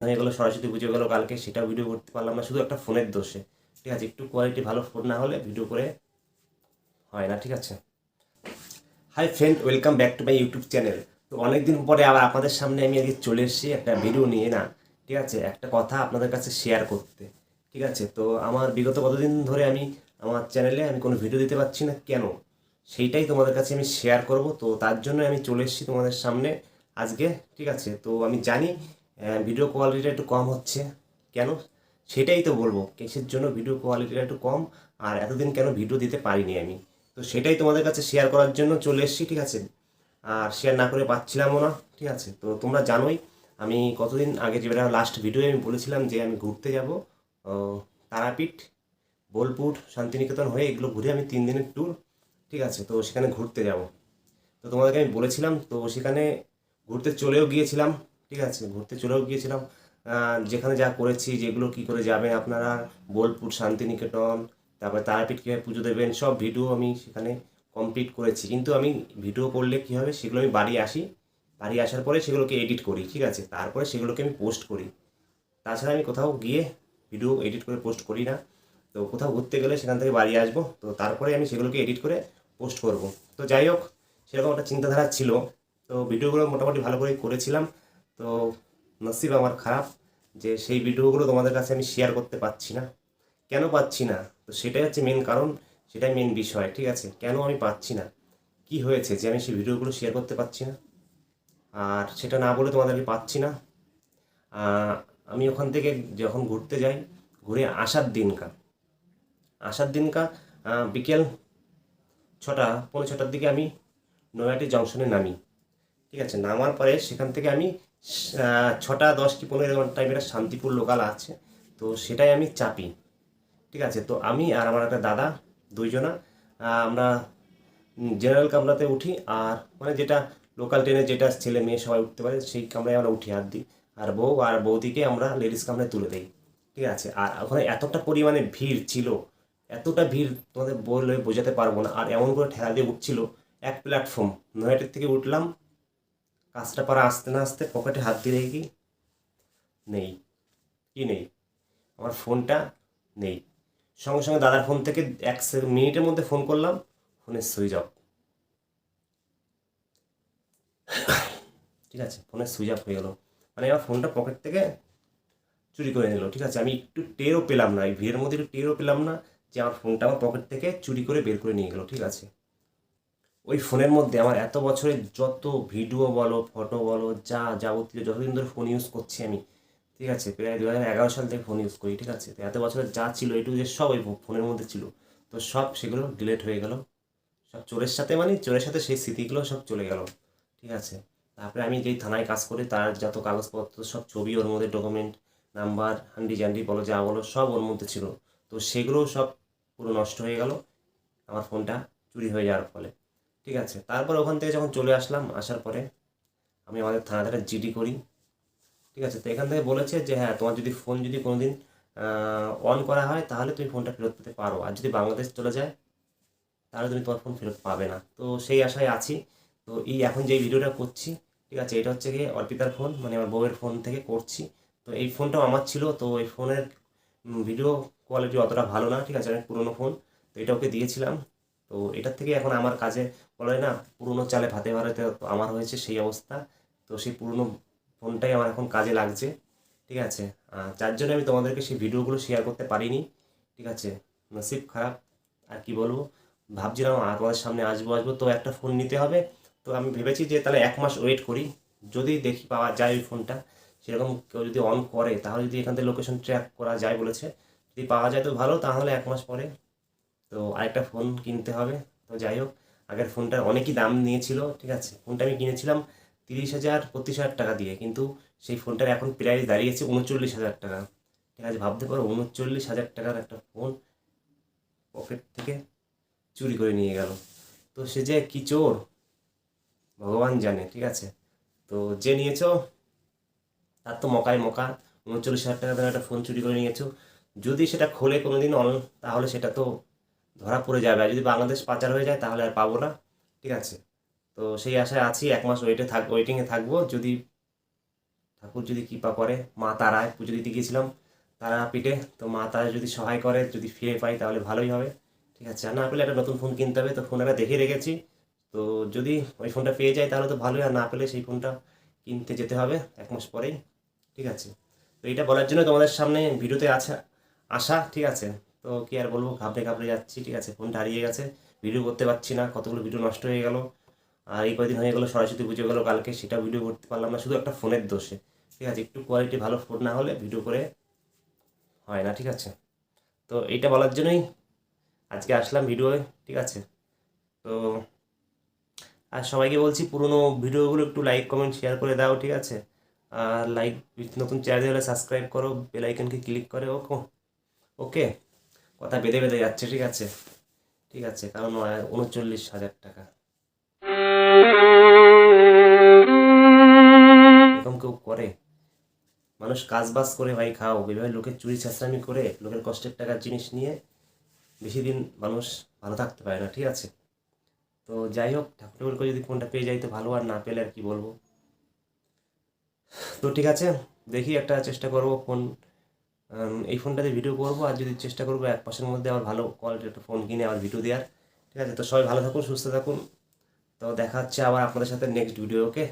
হয়ে গেলো, সরস্বতী পুজো গেলো কালকে, সেটা ভিডিও করতে পারলাম না, শুধু একটা ফোনের দোষে। ঠিক আছে, একটু কোয়ালিটি ভালো ফোন না হলে ভিডিও করে হয় না। ঠিক আছে। Hi friend, welcome back to my YouTube channel. তো অনেকদিন পরে আবার আপনাদের সামনে আমি আজকে চলে এসেছি একটা ভিডিও নিয়ে, না ঠিক আছে, একটা কথা আপনাদের কাছে শেয়ার করতে। ঠিক আছে, তো আমার বিগত কতদিন ধরে আমি আমার চ্যানেলে আমি কোনো ভিডিও দিতে পারছি না কেন, সেইটাই তোমাদের কাছে আমি শেয়ার করব। তো তার জন্য আমি চলে এসেছি তোমাদের সামনে আজকে। ঠিক আছে, তো আমি জানি ভিডিও কোয়ালিটিটা একটু কম হচ্ছে, কেন সেটাই তো বলবো, কিসের জন্য ভিডিও কোয়ালিটিটা একটু কম আর এতদিন কেন ভিডিও দিতে পারিনি আমি। তো সেটাই তোমাদের কাছে শেয়ার করার জন্য চলে এসেছি। ঠিক আছে, আর শেয়ার না করে পাচ্ছিলামও না। ঠিক আছে, তো তোমরা জানোই আমি কতদিন আগে, যেটা লাস্ট ভিডিও আমি বলেছিলাম যে আমি ঘুরতে যাব তারাপীঠ, বোলপুর, শান্তিনিকেতন হয়ে এগুলো ঘুরে আমি 3 দিনের ট্যুর। ঠিক আছে, তো সেখানে ঘুরতে যাব। তো তোমাদেরকে আমি বলেছিলাম, তো সেখানে ঘুরতে চলেও গিয়েছিলাম। ঠিক আছে, ঘুরতে চলেও গিয়েছিলাম। যেখানে যা করেছি, যেগুলো কি করে যাবেন আপনারা, বোলপুর, শান্তিনিকেতন, তারপরে তারাপীঠ কীভাবে পুজো দেবেন, সব ভিডিও আমি সেখানে কমপ্লিট করেছি। কিন্তু আমি ভিডিও করলে কী হবে, সেগুলো আমি বাড়ি আসি, বাড়ি আসার পরে সেগুলোকে এডিট করি। ঠিক আছে, তারপরে সেগুলোকে আমি পোস্ট করি। তাছাড়া আমি কোথাও গিয়ে ভিডিও এডিট করে পোস্ট করি না। তো কোথাও ঘুরতে গেলে সেখান থেকে বাড়ি আসবো, তো তারপরে আমি সেগুলোকে এডিট করে পোস্ট করব। তো যাই হোক, সেরকম একটা চিন্তাধারা ছিল। তো ভিডিওগুলো মোটামুটি ভালো করে করেছিলাম। তো নসিব আমার খারাপ যে সেই ভিডিওগুলো তোমাদের কাছে আমি শেয়ার করতে পারছি না। কেন পাচ্ছি না, তো সেটাই হচ্ছে মেন কারণ, সেটাই মেন বিষয়। ঠিক আছে, কেন আমি পাচ্ছি না, কি হয়েছে যে আমি সেই ভিডিওগুলো শেয়ার করতে পারছি না, আর সেটা না বলে তোমাদেরকে পাচ্ছি না। আহ, আমি ওখান থেকে যখন ঘুরতে যাই, ঘুরে আসার দিনকা বিকেল 6টা, পৌনে 6টার দিকে আমি নৈহাটি জংশনে নামি। ঠিক আছে, নামার পরে সেখান থেকে আমি 6টা 10 কি 15 এরকম টাইমের শান্তিপুর লোকাল আছে, তো সেটাই আমি চাপি। ঠিক আছে, তো আমি আর আমার একটা দাদা, দুইজনা আমরা জেনারেল কামরাতে উঠি, আর মানে যেটা লোকাল ট্রেনে যেটা ছেলে মেয়ে সবাই উঠতে পারে সেই কামরায় আমরা উঠি হাত দিই, আর বউ আর বৌদিকে আমরা লেডিস কামরায় তুলে দিই। ঠিক আছে, আর ওখানে এতটা পরিমাণে ভিড় ছিল, এতটা ভিড় তোমাদের বলে বোঝাতে পারবো না। আর এমন করে ঠেলা দিয়ে উঠছিল, এক প্ল্যাটফর্ম নয়টার থেকে উঠলাম, কাজটা আসতে না আসতে পকেটে হাত দিয়ে দেখি নেই। কি নেই? আমার ফোনটা নেই। সঙ্গে সঙ্গে দাদার ফোন থেকে 1 মিনিটের মধ্যে ফোন করলাম, ফোনের সুইচ অফ। ঠিক আছে, ফোনের সুইচ অফ হয়ে গেল, মানে আমার ফোনটা পকেট থেকে চুরি করে নিল। ঠিক আছে, আমি একটু টেরও পেলাম না, এই ভিড়ের মধ্যে একটু টেরও পেলাম না যে আমার ফোনটা আমার পকেট থেকে চুরি করে বের করে নিয়ে গেল। ঠিক আছে, ওই ফোনের মধ্যে আমার এত বছরের যত ভিডিও বলো, ফটো বলো, যা যাবতীয় যতদিন ধরে ফোন ইউজ করছি আমি, ঠিক আছে, প্রায় 2011 সাল থেকে ফোন ইউজ করি। ঠিক আছে, তো এত বছরের যা ছিল এটু যে সব ওই ফোনের মধ্যে ছিল, তো সব সেগুলো ডিলিট হয়ে গেল। সব চোরের সাথে, মানে চোরের সাথে সেই স্মৃতিগুলো সব চলে গেল। ঠিক আছে, তারপরে আমি যেই থানায় কাজ করি তার যত কাগজপত্র, সব ছবি ওর মধ্যে, ডকুমেন্ট, নাম্বার, হান্ডি জান্ডি বলো, যা বলো, সব ওর মধ্যে ছিল। তো সেগুলোও সব পুরো নষ্ট হয়ে গেল আমার ফোনটা চুরি হয়ে যাওয়ার ফলে। ঠিক আছে, তারপর ওখান থেকে যখন চলে আসলাম, আসার পরে আমি আমাদের থানাতে জিডি করি। ঠিক আছে, তো এখান থেকে বলেছে যে হ্যাঁ, তোমার যদি ফোন যদি কোনোদিন অন করা হয় তাহলে তুমি ফোনটা ফেরত পেতে পারো, আর যদি বাংলাদেশ চলে যায় তাহলে তুমি তোমার ফোন ফেরত পাবে না। তো সেই আশায় আছি। তো এই এখন যে ভিডিওটা করছি, ঠিক আছে, এটা হচ্ছে গিয়ে অর্পিতার ফোন, মানে আমার বউয়ের ফোন থেকে করছি। তো এই ফোনটাও আমার ছিল, তো এই ফোনের ভিডিও কোয়ালিটি অতটা ভালো না। ঠিক আছে, অনেক পুরোনো ফোন, তো এটা ওকে দিয়েছিলাম। তো এটার থেকে এখন আমার কাজে বলে না, পুরোনো চালে ভাতে ভাতে তো আমার হয়েছে সেই অবস্থা। তো সেই পুরোনো ফোনটাই আমার এখন কাজে লাগছে। ঠিক আছে, যার জন্য আমি তোমাদেরকে সেই ভিডিওগুলো শেয়ার করতে পারিনি। ঠিক আছে, নসিব খারাপ, আর কি বলবো। ভাবছিলাম তোমাদের সামনে আসবো আসবো, তো একটা ফোন নিতে হবে। তো আমি ভেবেছি যে তাহলে 1 মাস ওয়েট করি, যদি দেখি পাওয়া যায় ওই ফোনটা, সেরকম কেউ যদি অন করে তাহলে যদি এখান থেকে লোকেশন ট্র্যাক করা যায় বলেছে, যদি পাওয়া যায় তো ভালো, তাহলে 1 মাস পরে তো আরেকটা ফোন কিনতে হবে। তো যাই হোক, আগের ফোনটার অনেকই দাম নিয়েছিল। ঠিক আছে, ফোনটা আমি কিনেছিলাম 30,000 35,000 টাকা দিয়ে, কিন্তু সেই ফোনটার এখন প্রাইস দাঁড়িয়েছে 39,000 টাকা। ঠিক আছে, ভাবতে পারো 39,000 টাকার একটা ফোন পকেট থেকে চুরি করে নিয়ে গেল। তো সে যে কি চোর ভগবান জানে। ঠিক আছে, তো যে নিয়েছো তার তো মকায় মকা, 39,000 টাকা দামের একটা ফোন চুরি করে নিয়েছো। যদি সেটা খোলে কোনোদিন তাহলে সেটা তো ধরা পড়ে যাবে, আর যদি বাংলাদেশ পাচার হয়ে যায় তাহলে আর পাবো না। ঠিক আছে, তো সেই আশায় আছি, 1 মাস ওয়েটিংয়ে থাকবো, যদি ঠাকুর যদি কৃপা করে, মা তারায় পুজো দিতে গিয়েছিলাম তারাপীঠে, তো মা তারা যদি সহায় করে, যদি ফিরে পাই তাহলে ভালোই হবে, ঠিক আছে। আর না পেলে একটা নতুন ফোন কিনতে হবে, তো ফোন একটা দেখে রেখেছি, তো যদি ওই ফোনটা পেয়ে যাই তাহলে তো ভালোই, আর না পেলে সেই ফোনটা কিনতে যেতে হবে 1 মাস পরেই, ঠিক আছে। তো এইটা বলার জন্য তোমাদের সামনে ভিডিওতে আসা, ঠিক আছে। তো কি আর বলবো, ঘাবড়ে ঘাবড়ে যাচ্ছি, ঠিক আছে। ফোনটা হারিয়ে গেছে, ভিডিও করতে পারছি না, কতগুলো ভিডিও নষ্ট হয়ে গেল। আর এই কয়দিন হয়ে গেলো সরস্বতী পুজো গেলো কালকে, সেটা ভিডিও করতে পারলাম না, শুধু একটা ফোনের দোষে, ঠিক আছে। একটু কোয়ালিটি ভালো ফোন না হলে ভিডিও করে হয় না, ঠিক আছে। তো এইটা বলার জন্যই আজকে আসলাম ভিডিওয়ে, ঠিক আছে। তো আর সবাইকে বলছি পুরনো ভিডিওগুলো একটু লাইক কমেন্ট শেয়ার করে দাও, ঠিক আছে। আর নতুন চ্যানেল হলে সাবস্ক্রাইব করো, বেল আইকনকে ক্লিক করে, ওকে। ওকে, কথা বেঁধে বেঁধে যাচ্ছে, ঠিক আছে, ঠিক আছে, কারণ 39,000 টাকা এরকম কেউ করে? মানুষ কাজ বাজ করে ভাই খাও, এভাবে লোকের চুরি চাষামি করে লোকের কষ্টের টাকার জিনিস নিয়ে বেশি দিন মানুষ ভালো থাকতে পারে না, ঠিক আছে। তো যাই হোক, ঠাকুর করে যদি ফোনটা পেয়ে যাই তো ভালো, আর না পেলে আর কি বলবো। তো ঠিক আছে, দেখি একটা চেষ্টা করবো ফোন, এই ফোনটাতে ভিডিও করবো, আর যদি চেষ্টা করবো 1 মাসের মধ্যে আবার ভালো কোয়ালিটির একটা ফোন কিনে আবার ভিডিও দেওয়ার, ঠিক আছে। তো সবাই ভালো থাকুন, সুস্থ থাকুন, তো দেখা হচ্ছে আবার আপনাদের সাথে নেক্সট ভিডিও, ওকে।